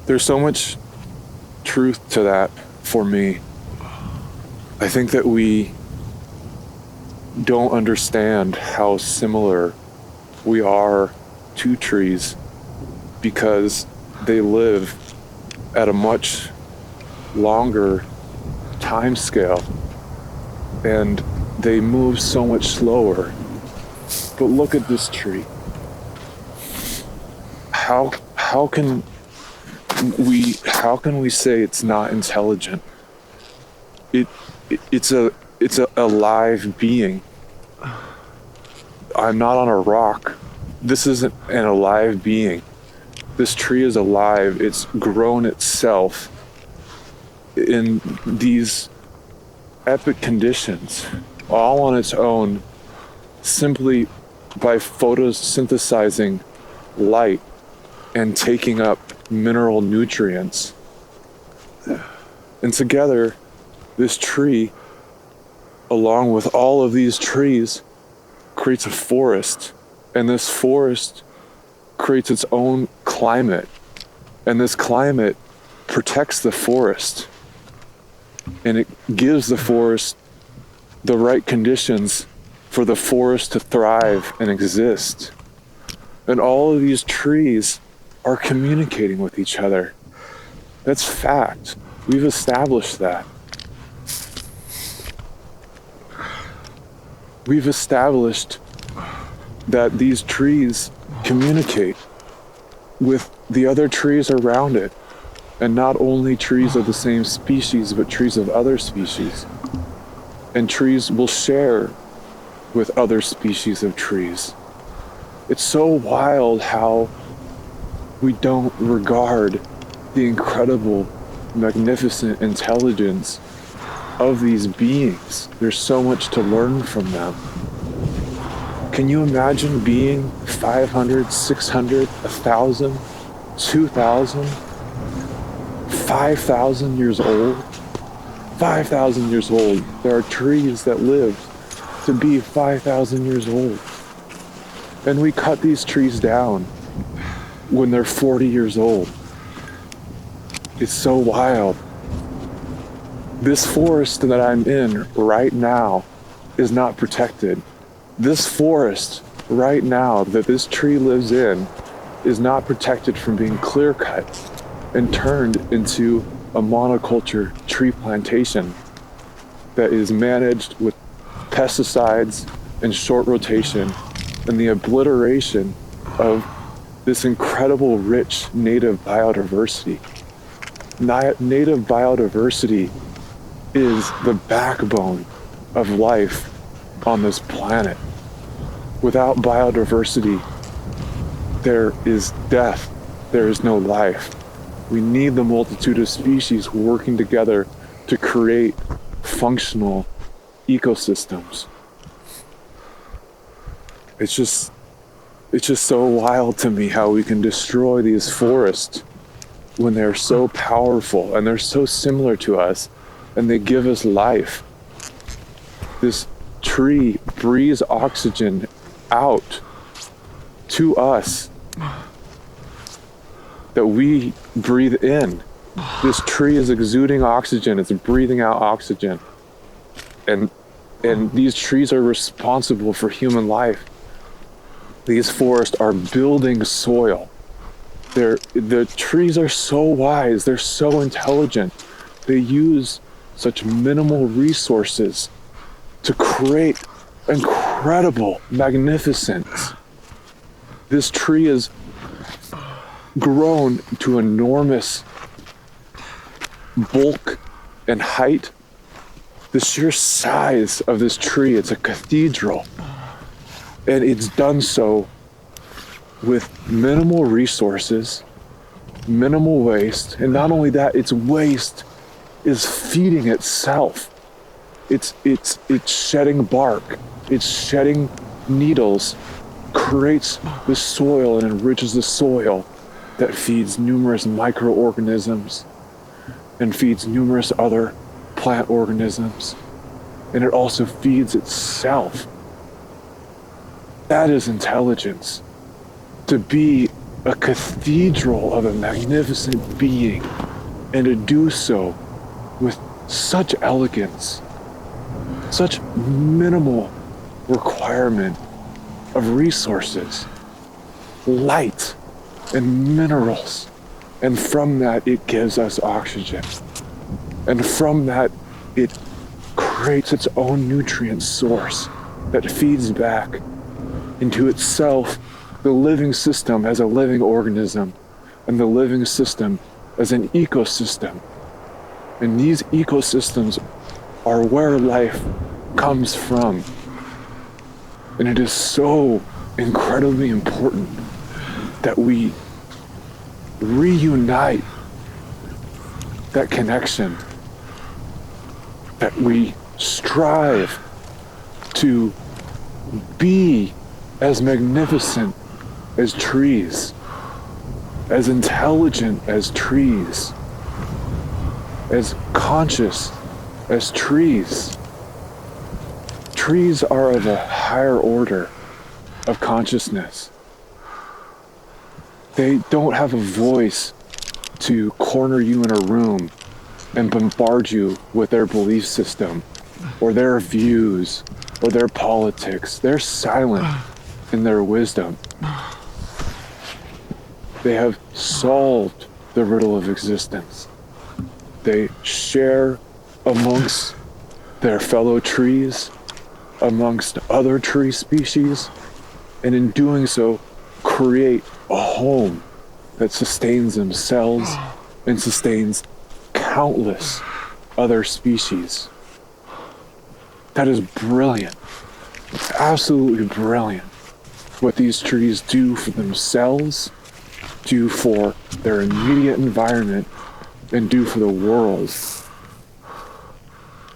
There's so much truth to that for me. I think that we don't understand how similar we are to trees because they live at a much longer time scale and they move so much slower. But look at this tree. How can we say it's not intelligent? It's a live being. I'm not on a rock. This isn't an alive being. This tree is alive. It's grown itself in these epic conditions, all on its own, simply by photosynthesizing light and taking up mineral nutrients. And together, this tree, along with all of these trees, creates a forest. And this forest creates its own climate. And this climate protects the forest. And it gives the forest the right conditions for the forest to thrive and exist. And all of these trees are communicating with each other. That's fact. We've established that. We've established that these trees communicate with the other trees around it. And not only trees of the same species, but trees of other species. And trees will share with other species of trees. It's so wild how we don't regard the incredible, magnificent intelligence of these beings. There's so much to learn from them. Can you imagine being 500, 600, 1,000, 2,000, 5,000 years old? 5,000 years old. There are trees that live to be 5,000 years old. And we cut these trees down when they're 40 years old. It's so wild. This forest that I'm in right now is not protected. This forest right now that this tree lives in is not protected from being clear cut and turned into a monoculture tree plantation that is managed with pesticides and short rotation and the obliteration of this incredible rich native biodiversity. Native biodiversity is the backbone of life on this planet. Without biodiversity, there is death. There is no life. We need the multitude of species working together to create functional ecosystems. It's just so wild to me how we can destroy these forests when they're so powerful and they're so similar to us and they give us life. This tree breathes oxygen out to us that we breathe in. This tree is exuding oxygen, it's breathing out oxygen. And these trees are responsible for human life. These forests are building soil. The trees are so wise, they're so intelligent. They use such minimal resources to create incredible magnificence. This tree is grown to enormous bulk and height. The sheer size of this tree, it's a cathedral. And it's done so with minimal resources, minimal waste. And not only that, its waste is feeding itself. It's shedding bark, it's shedding needles, creates the soil and enriches the soil that feeds numerous microorganisms and feeds numerous other plant organisms. And it also feeds itself. That is intelligence. To be a cathedral of a magnificent being, and to do so with such elegance, such minimal requirement of resources, light and minerals, and from that it gives us oxygen, and from that it creates its own nutrient source that feeds back into itself, the living system as a living organism, and the living system as an ecosystem. And these ecosystems are where life comes from. And it is so incredibly important that we reunite that connection, that we strive to be as magnificent as trees, as intelligent as trees, as conscious as trees. Trees are of a higher order of consciousness. They don't have a voice to corner you in a room and bombard you with their belief system or their views or their politics. They're silent in their wisdom. They have solved the riddle of existence. They share amongst their fellow trees, amongst other tree species, and in doing so, create a home that sustains themselves and sustains countless other species. That is brilliant. It's absolutely brilliant what these trees do for themselves, do for their immediate environment, and do for the world.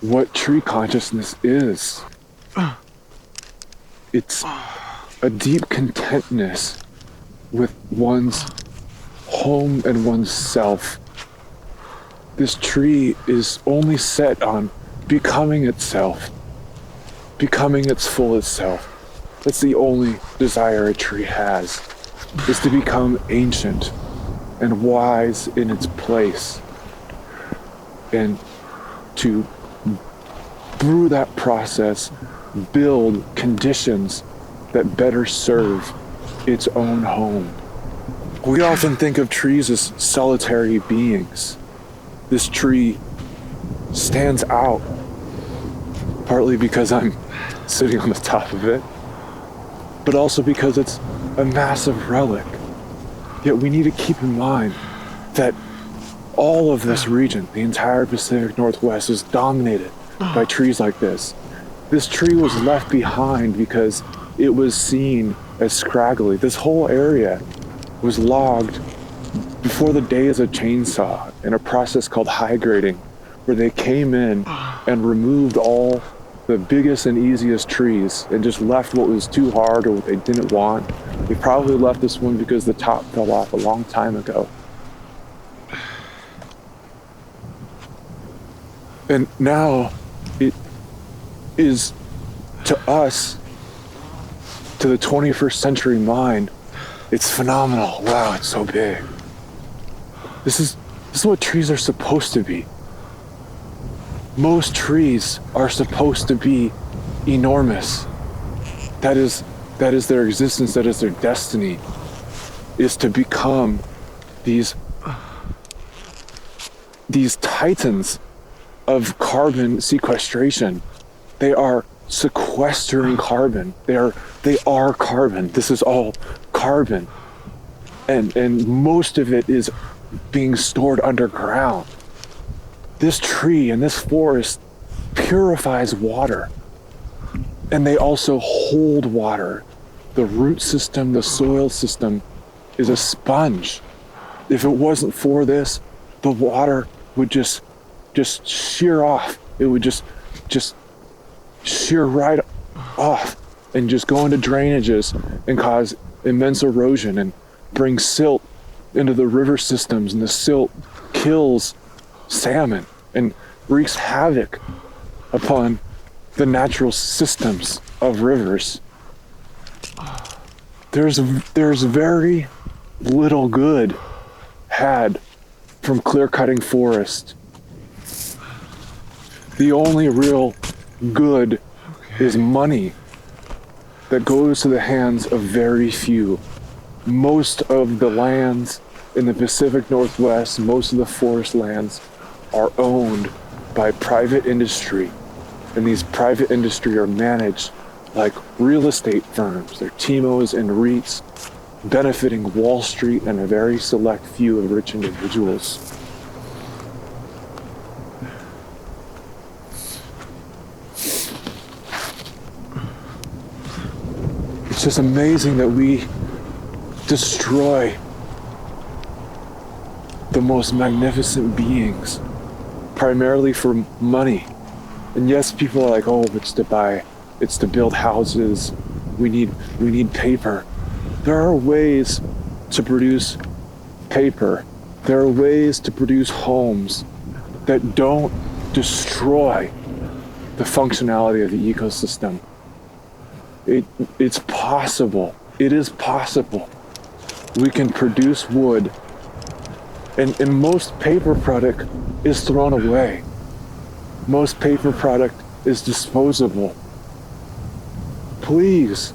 What tree consciousness is. It's a deep contentness with one's home and one's self. This tree is only set on becoming itself, becoming its fullest self. That's the only desire a tree has, is to become ancient and wise in its place, and to, through that process, build conditions that better serve its own home. We often think of trees as solitary beings. This tree stands out, partly because I'm sitting on the top of it, but also because it's a massive relic. Yet we need to keep in mind that all of this region, the entire Pacific Northwest, is dominated by trees like this. This tree was left behind because it was seen as scraggly. This whole area was logged before the days of chainsaw in a process called high grading, where they came in and removed all the biggest and easiest trees and just left what was too hard or what they didn't want. They probably left this one because the top fell off a long time ago. And now it is, to us, to the 21st century mind, it's phenomenal. Wow, it's so big. This is what trees are supposed to be. Most trees are supposed to be enormous. That is their existence, that is their destiny, is to become these titans of carbon sequestration. They are sequestering carbon. They are carbon. This is all carbon. And most of it is being stored underground. This tree and this forest purifies water. And they also hold water. The root system, the soil system is a sponge. If it wasn't for this, the water would just shear off. It would just shear right off and just go into drainages and cause immense erosion and bring silt into the river systems, and the silt kills salmon and wreaks havoc upon the natural systems of rivers. There's very little good had from clear-cutting forest. The only real good is money that goes to the hands of very few. Most of the lands in the Pacific Northwest, most of the forest lands are owned by private industry. And these private industry are managed like real estate firms. They're TIMOs and REITs, benefiting Wall Street and a very select few of rich individuals. It's just amazing that we destroy the most magnificent beings, primarily for money. And yes, people are like, oh, it's to build houses. We need paper. There are ways to produce paper. There are ways to produce homes that don't destroy the functionality of the ecosystem. It's possible. It is possible. We can produce wood, and most paper product is thrown away. Most paper product is disposable. Please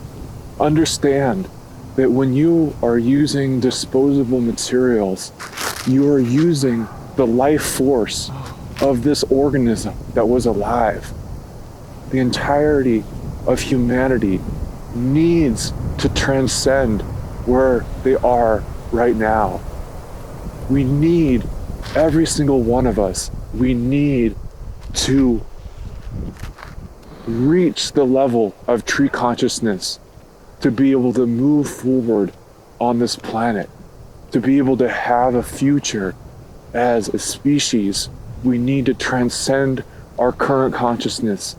understand that when you are using disposable materials, you are using the life force of this organism that was alive. The entirety of humanity needs to transcend where they are right now. We need, every single one of us, we need to reach the level of tree consciousness to be able to move forward on this planet, to be able to have a future as a species. We need to transcend our current consciousness